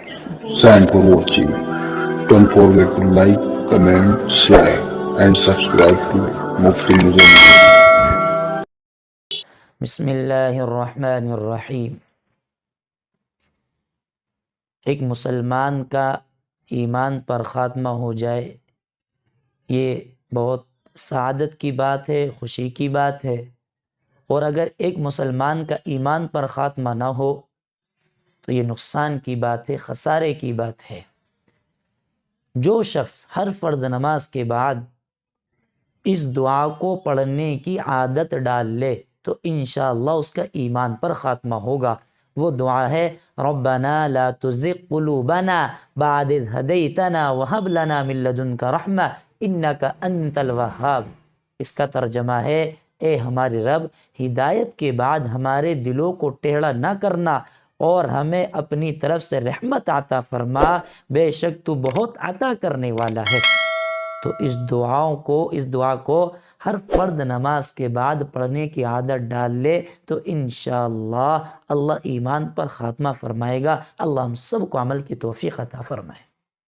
Thanks for watching. Don't forget to like, comment, share, and subscribe to Mufti Muzammil. بسم اللہ الرحمن الرحیم۔ ایک مسلمان کا ایمان پر خاتمہ ہو جائے یہ بہت سعادت کی بات ہے، خوشی کی بات ہے، اور اگر ایک مسلمان کا ایمان پر خاتمہ نہ ہو تو یہ نقصان کی بات ہے، خسارے کی بات ہے۔ جو شخص ہر فرض نماز کے بعد اس دعا کو پڑھنے کی عادت ڈال لے تو انشاءاللہ اس کا ایمان پر خاتمہ ہوگا۔ وہ دعا ہے ربنا لا تزغ قلوبنا بعد اذ ہدیتنا وہب لنا من لدنک رحمہ انک انت الوہاب۔ اس کا ترجمہ ہے اے ہمارے رب، ہدایت کے بعد ہمارے دلوں کو ٹیڑھا نہ کرنا اور ہمیں اپنی طرف سے رحمت عطا فرما، بے شک تو بہت عطا کرنے والا ہے۔ تو اس دعا کو ہر فرض نماز کے بعد پڑھنے کی عادت ڈال لے تو انشاءاللہ اللہ ایمان پر خاتمہ فرمائے گا۔ اللہ ہم سب کو عمل کی توفیق عطا فرمائے۔